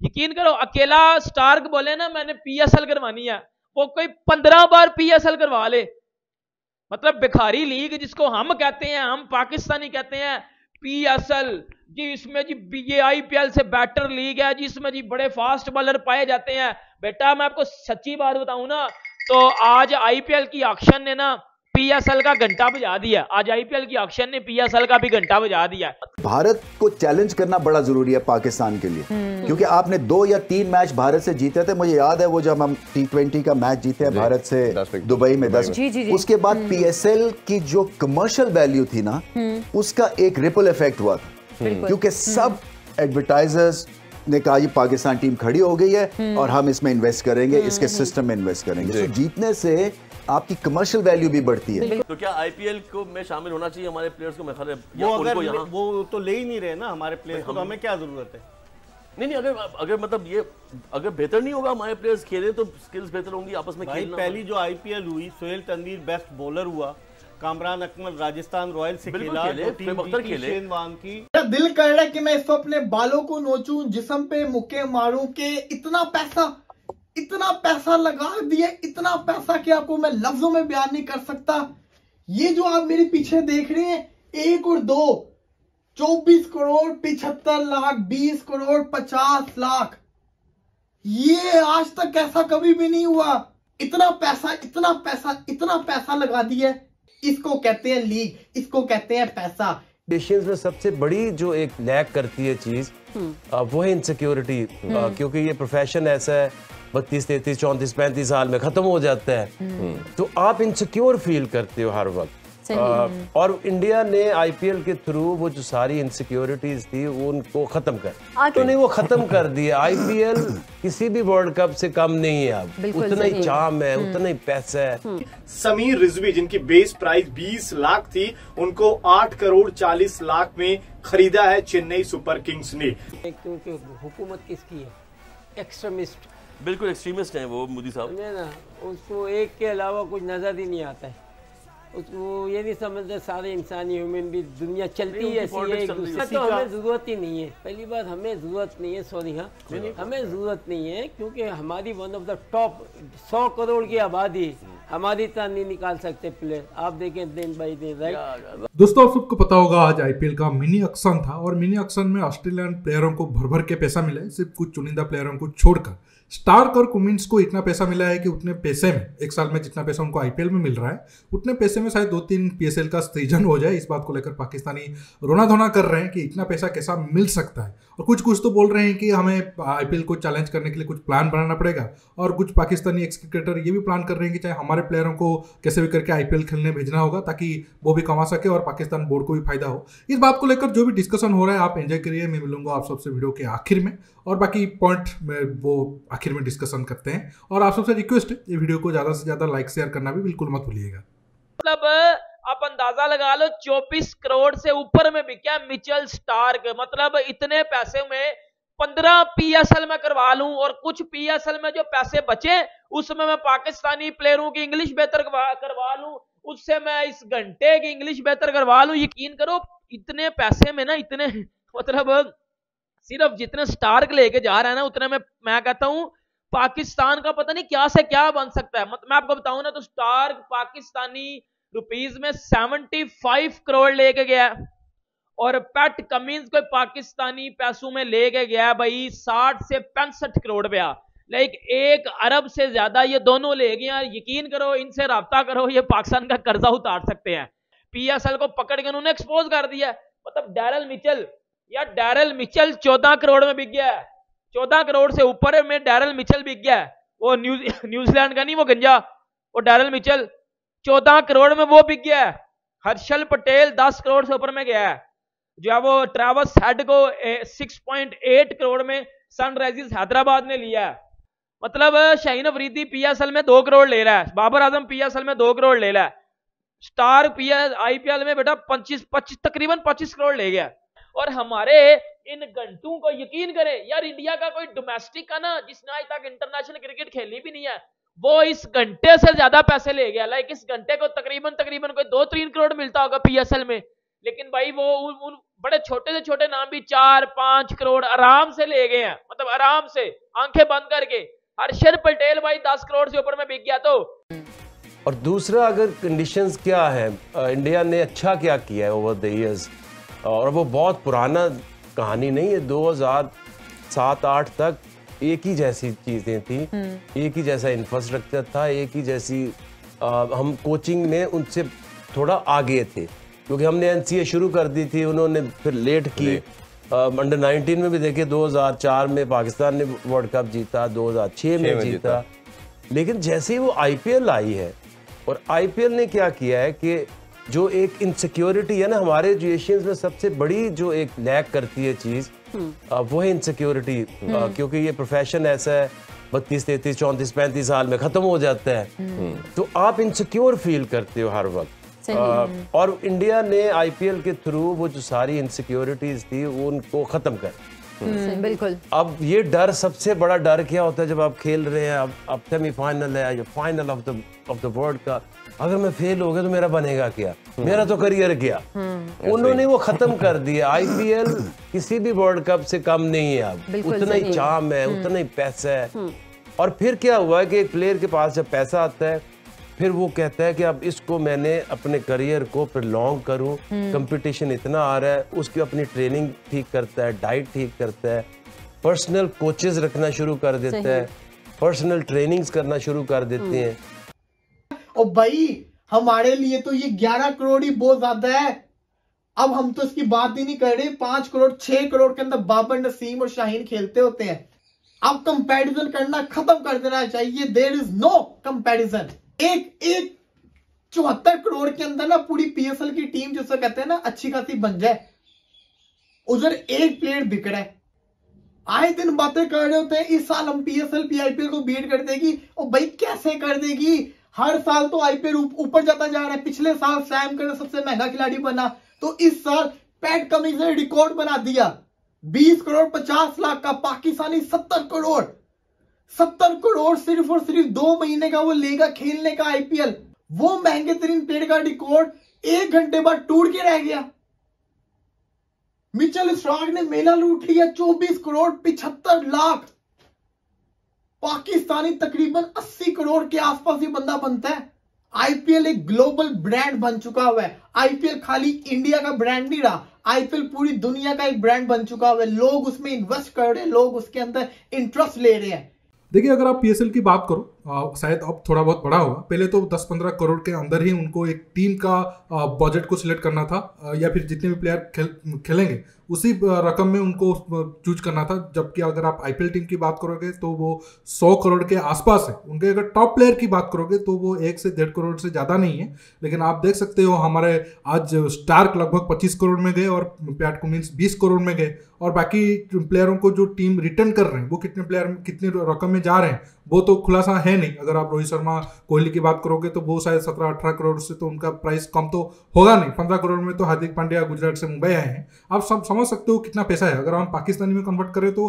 यकीन करो अकेला स्टार्क बोले ना मैंने पीएसएल करवानी है, वो कोई 15 बार पीएसएल करवा ले। मतलब भिखारी लीग जिसको हम कहते हैं, हम पाकिस्तानी कहते हैं पीएसएल जी, इसमें जी ये आईपीएल से बेटर लीग है जी, इसमें जी बड़े फास्ट बॉलर पाए जाते हैं। बेटा मैं आपको सच्ची बात बताऊं ना, तो आज आईपीएल की ऑक्शन ने ना पीएसएल का घंटा बजा दिया। आज आईपीएल की ऑक्शन ने पीएसएल का भी घंटा बजा दिया। भारत को चैलेंज करना बड़ा जरूरी है पाकिस्तान के लिए, क्योंकि आपने 2 या 3 मैच भारत से जीते थे। मुझे याद है वो जब हम T20 का मैच जीते हैं भारत से दुबई में 10, उसके बाद पीएसएल की जो कमर्शियल वैल्यू थी ना, उसका एक रिपल इफेक्ट हुआ था, क्योंकि सब एडवर्टाइजर्स ने कहा ये पाकिस्तान टीम खड़ी हो गई है और हम इसमें इन्वेस्ट करेंगे, इसके सिस्टम में इन्वेस्ट करेंगे। तो जीतने से आपकी कमर्शियल वैल्यू भी बढ़ती है। तो क्या आईपीएल को में शामिल होना चाहिए हमारे प्लेयर्स को? मैं वो तो ले ही नहीं रहे ना हमारे प्लेयर्स को, तो हमें क्या जरूरत है? नहीं, अगर मतलब ये अगर बेहतर नहीं होगा हमारे प्लेयर्स खेलें तो स्किल्स बेहतर होंगी आपस में खेलना। पहली जो आईपीएल हुई, सोहेल तनवीर बेस्ट बॉलर हुआ, कामरान अकमल राजस्थान रॉयल्स से खेला, मेरा दिल कर रहा है कि मैं इस अपने बालों को नोचूं, जिस्म पे मुक्के मारूं कि इतना पैसा लगा दिए, इतना पैसा कि आपको मैं लफ्जों में बयान नहीं कर सकता। ये जो आप मेरे पीछे देख रहे हैं, 1 और 2, 24 करोड़ 75 लाख, 20 करोड़ 50 लाख, ये आज तक ऐसा कभी भी नहीं हुआ। इतना पैसा लगा दिया। इसको कहते हैं लीग, इसको कहते हैं पैसा। एशियंस में सबसे बड़ी जो एक लैक करती है चीज वो है इनसिक्योरिटी, क्योंकि ये प्रोफेशन ऐसा है 32, 33, 34, 35 साल में खत्म हो जाता है, तो आप इनसिक्योर फील करते हो हर वक्त। और इंडिया ने आईपीएल के थ्रू वो जो सारी इनसिक्योरिटीज थी वो उनको खत्म कर, तो नहीं वो खत्म कर दिया। आईपीएल किसी भी वर्ल्ड कप से कम नहीं है, अब उतना ही चार्म है, उतना ही पैसा है। समीर रिजवी जिनकी बेस प्राइस 20 लाख थी, उनको 8 करोड़ 40 लाख में खरीदा है चेन्नई सुपर किंग्स ने। क्योंकि हुकूमत किसकी है? एक्सट्रीमिस्ट, बिल्कुल एक्सट्रीमिस्ट हैं वो मोदी साहब ना, उसको एक के अलावा कुछ नजर ही नहीं आता है। उसको ये नहीं समझते सारे इंसानी ह्यूमन भी दुनिया चलती है ऐसी है एक दूसरे, तो हमें ज़रूरत ही नहीं है। पहली बात हमें ज़रूरत नहीं है, सॉरी हाँ, हमें ज़रूरत नहीं है, क्योंकि हमारी one of the top 100 crore की आबादी हमारी तरह नहीं निकाल सकते प्लेयर। आप देखें दिन बाई दिन, राइट। दोस्तों आप सबको पता होगा आज आईपीएल का मिनी ऑक्शन था, और मिनी ऑक्शन में ऑस्ट्रेलियन प्लेयरों को भर भर के पैसा मिला है, सिर्फ कुछ चुनिंदा प्लेयरों को छोड़कर। स्टार्क और कुमिंस को इतना पैसा मिला है कि उतने पैसे में एक साल में जितना पैसा उनको आईपीएल में मिल रहा है, उतने पैसे में शायद 2-3 पीएसएल का सीजन हो जाए। इस बात को लेकर पाकिस्तानी रोना धोना कर रहे हैं कि इतना पैसा कैसा मिल सकता है, और कुछ तो बोल रहे हैं कि हमें आईपीएल को चैलेंज करने के लिए कुछ प्लान बनाना पड़ेगा, और कुछ पाकिस्तानी एक्स क्रिकेटर ये भी प्लान कर रहे हैं कि चाहे हमारे प्लेयरों को कैसे भी करके आईपीएल खेलने भेजना होगा, ताकि वो भी कमा सके और पाकिस्तान बोर्ड को भी फायदा हो। इस बात को लेकर जो भी डिस्कशन हो रहा है आप एंजॉय करिए, मैं मिलूंगा आप सबसे वीडियो के आखिर में, और बाकी पॉइंट में वो आखिर में डिस्कशन करते हैं। और आप सबसे रिक्वेस्ट है ये वीडियो को ज्यादा से ज्यादा लाइक शेयर करना भी बिल्कुल मत भूलिएगा। मतलब आप अंदाजा लगा लो 24 करोड़ से ऊपर में बिका मिचेल स्टार्क। मतलब इतने पैसे में 15 पीएसएल में करवा लूं, और कुछ पीएसएल में जो पैसे बचे उसमें मैं पाकिस्तानी प्लेयरों की इंग्लिश बेहतर करवा लूं, उससे मैं इस घंटे की इंग्लिश बेहतर करवा लूं। यकीन करो इतने पैसे में ना, इतने मतलब सिर्फ जितने स्टार्क लेके जा रहा है ना, उतने में मैं कहता हूं पाकिस्तान का पता नहीं क्या से क्या बन सकता है। मैं आपको बताऊं ना, तो स्टार्क पाकिस्तानी रुपीस में 75 करोड़ लेके गया, और पैट कमिंस को पाकिस्तानी पैसों में लेके गया भाई 60 से 65 करोड़ रुपया, लाइक 1 अरब से ज्यादा ये दोनों ले गए। यकीन करो, इनसे राब्ता करो, ये पाकिस्तान का कर्जा उतार सकते हैं। पीएसएल को पकड़ के उन्होंने एक्सपोज कर दिया। मतलब डैरल मिचेल 14 करोड़ में बिक गया है, 14 करोड़ से ऊपर में डैरल मिचेल बिक गया है। वो न्यूजीलैंड का नहीं, वो गंजा, वो डैरल मिचेल 14 करोड़ में वो बिक गया है। हर्षल पटेल 10 करोड़ से ऊपर में गया है, जो है वो ट्रेविस हेड को 6.8 करोड़ में सनराइजर्स हैदराबाद ने लिया है। मतलब शाहीन अफरीदी पीएसएल में 2 करोड़ ले रहा है, बाबर आजम पीएसएल में 2 करोड़ ले रहा है, स्टार आईपीएल में बेटा 25 तकरीबन 25 करोड़ ले गया। और हमारे इन घंटों को यकीन करें यार, इंडिया का कोई डोमेस्टिक का ना, जिसने आज तक इंटरनेशनल क्रिकेट खेली भी नहीं है, वो इस घंटे से ज्यादा पैसे ले गया। लाइक इस घंटे को तकरीबन कोई 2-3 करोड़ मिलता होगा पीएसएल में, लेकिन भाई वो उन बड़े छोटे से छोटे नाम भी 4-5 करोड़ आराम से ले गए हैं, मतलब आराम से आंखें बंद करके। हर्षद पटेल भाई 10 करोड़ से ऊपर में बिक गया। तो और दूसरा, अगर कंडीशंस क्या है, इंडिया ने अच्छा क्या किया है ओवर द इयर्स, और वो बहुत पुराना कहानी नहीं है, 2007-8 तक एक ही जैसी चीज़ें थी, एक ही जैसा इंफ्रास्ट्रक्चर था, एक ही जैसी हम कोचिंग में उनसे थोड़ा आगे थे, क्योंकि हमने एनसीए शुरू कर दी थी, उन्होंने फिर लेट की। अंडर 19 में भी देखिए 2004 में पाकिस्तान ने वर्ल्ड कप जीता, 2006 में जीता। लेकिन जैसे ही वो आईपीएल आई है, और आईपीएल ने क्या किया है कि जो एक इनसिक्योरिटी है ना, हमारे जो एशियंस में सबसे बड़ी जो एक लैक करती है चीज़, वो है इनसिक्योरिटी, क्योंकि ये प्रोफेशन ऐसा है 32, 33, 34, 35 साल में ख़त्म हो जाता है, तो आप इनसिक्योर फील करते हो हर वक्त। और इंडिया ने आईपीएल के थ्रू वो जो सारी इनसिक्योरिटीज थी वो उनको ख़त्म कर। बिल्कुल। अब ये डर, सबसे बड़ा डर क्या होता है जब आप खेल रहे हैं, अब सेमीफाइनल है या फाइनल ऑफ द वर्ल्ड का, अगर मैं फेल हो गया तो मेरा बनेगा क्या, मेरा तो करियर गया। उन्होंने वो खत्म कर दिया। आईपीएल किसी भी वर्ल्ड कप से कम नहीं है, अब उतना ही चार्म है, उतना ही पैसा है। और फिर क्या हुआ है कि एक प्लेयर के पास जब पैसा आता है, फिर वो कहता है कि अब इसको मैंने अपने करियर को प्रलॉन्ग करूं, कंपटीशन इतना आ रहा है, उसकी अपनी ट्रेनिंग ठीक करता है, डाइट ठीक करता है, पर्सनल कोचेस रखना शुरू कर देता है, पर्सनल ट्रेनिंग्स करना शुरू कर देते हैं। और भाई हमारे लिए तो ये 11 करोड़ ही बहुत ज्यादा है। अब हम तो इसकी बात ही नहीं कर रहे, 5 करोड़ 6 करोड़ के अंदर बाबर नसीम और शाहीन खेलते होते हैं। अब कंपैरिजन करना खत्म कर देना चाहिए। There is no comparison. एक 74 करोड़ के अंदर ना पूरी पीएसएल की टीम जिसे कहते हैं ना अच्छी खासी बन जाए, उधर एक प्लेयर बिक रहा है। आए दिन बातें कर रहे होते हैं इस साल हम पीएसएल पीआईपीएल को बीट कर देगी। और भाई कैसे कर देगी? हर साल तो आईपीएल ऊपर जाता जा रहा है। पिछले साल सैम करन सबसे महंगा खिलाड़ी बना, तो इस साल पैट कमिंस ने रिकॉर्ड बना दिया 20 करोड़ 50 लाख का। पाकिस्तानी 70 करोड़ सिर्फ और सिर्फ 2 महीने का वो लेगा खेलने का आईपीएल। वो महंगे तरीन प्लेयर का रिकॉर्ड 1 घंटे बाद टूट के रह गया। मिचेल स्टार्क ने मेला लूट लिया 24 करोड़ 75 लाख। पाकिस्तानी तकरीबन 80 करोड़ के आसपास ही बंदा बनता है। आईपीएल एक ग्लोबल ब्रांड बन चुका हुआ है। आईपीएल खाली इंडिया का ब्रांड नहीं रहा, आईपीएल पूरी दुनिया का एक ब्रांड बन चुका हुआ है। लोग उसमें इन्वेस्ट कर रहे हैं, लोग उसके अंदर इंटरेस्ट ले रहे हैं। देखिए, अगर आप पीएसएल की बात करो, शायद अब थोड़ा बहुत बड़ा होगा, पहले तो 10-15 करोड़ के अंदर ही उनको एक टीम का बजट को सिलेक्ट करना था, या फिर जितने भी प्लेयर खेलेंगे उसी रकम में उनको चूज करना था। जबकि अगर आप आईपीएल टीम की बात करोगे तो वो 100 करोड़ के आसपास है। उनके अगर टॉप प्लेयर की बात करोगे तो वो 1 से 1.5 करोड़ से ज़्यादा नहीं है। लेकिन आप देख सकते हो हमारे आज स्टार्क लगभग 25 करोड़ में गए और पैट कमिंस 20 करोड़ में गए, और बाकी प्लेयरों को जो टीम रिटर्न कर रहे हैं वो कितने प्लेयर कितनी रकम में जा रहे हैं वो तो खुलासा है नहीं। अगर आप रोहित शर्मा, कोहली की बात करोगे तो वो शायद 17-18 करोड़ से तो उनका प्राइस कम तो होगा नहीं। 15 करोड़ में तो हार्दिक पांड्या गुजरात से मुंबई आए हैं। आप सब समझ सकते हो कितना पैसा है। अगर हम पाकिस्तानी में कन्वर्ट करें तो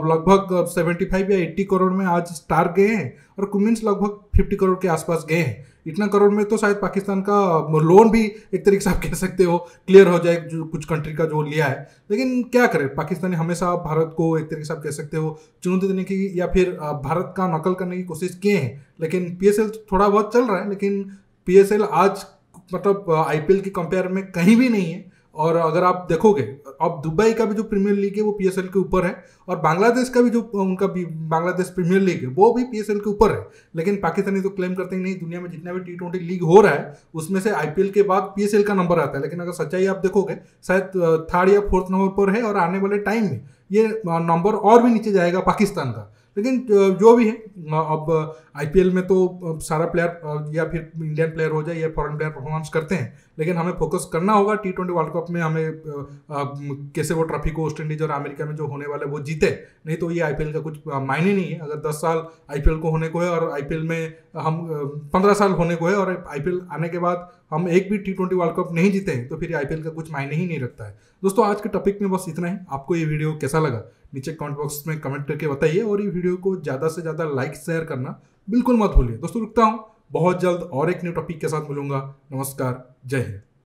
लगभग 75 या 80 करोड़ में आज स्टार गए हैं, और कुमिंस लगभग 50 करोड़ के आसपास गए हैं। इतना करोड़ में तो शायद पाकिस्तान का लोन भी एक तरीके से आप कह सकते हो क्लियर हो जाए, जो कुछ कंट्री का जो लिया है। लेकिन क्या करें, पाकिस्तानी हमेशा भारत को एक तरीके से आप कह सकते हो चुनौती देने की या फिर भारत का नकल करने की कोशिश किए हैं। लेकिन पीएसएल थोड़ा बहुत चल रहा है, लेकिन पीएसएल आज मतलब आईपीएल की कंपेयर में कहीं भी नहीं है। और अगर आप देखोगे, अब दुबई का भी जो प्रीमियर लीग है वो पीएसएल के ऊपर है, और बांग्लादेश का भी जो उनका भी बांग्लादेश प्रीमियर लीग है वो भी पीएसएल के ऊपर है। लेकिन पाकिस्तानी तो क्लेम करते हैं नहीं, दुनिया में जितना भी T20 लीग हो रहा है उसमें से आईपीएल के बाद पीएसएल का नंबर आता है। लेकिन अगर सच्चाई आप देखोगे शायद 3rd या 4th नंबर पर है, और आने वाले टाइम में ये नंबर और भी नीचे जाएगा पाकिस्तान का। लेकिन जो भी है, अब आईपीएल में तो सारा प्लेयर या फिर इंडियन प्लेयर हो जाए या फॉरेन प्लेयर परफॉर्मेंस करते हैं, लेकिन हमें फोकस करना होगा T20 वर्ल्ड कप में हमें कैसे वो ट्रॉफी को वेस्ट इंडीज और अमेरिका में जो होने वाला है वो जीते। नहीं तो ये आईपीएल का कुछ मायने नहीं है। अगर 10 साल आईपीएल को होने को है और आईपीएल में हम 15 साल होने को है, और आईपीएल आने के बाद हम एक भी T20 वर्ल्ड कप नहीं जीते हैं, तो फिर आईपीएल का कुछ मायने ही नहीं रखता है। दोस्तों, आज के टॉपिक में बस इतना ही। आपको ये वीडियो कैसा लगा नीचे कमेंट बॉक्स में कमेंट करके बताइए, और ये वीडियो को ज़्यादा से ज़्यादा लाइक शेयर करना बिल्कुल मत भूलिए। दोस्तों, रुकता हूँ, बहुत जल्द और एक न्यू टॉपिक के साथ मिलूंगा। नमस्कार, जय हिंद।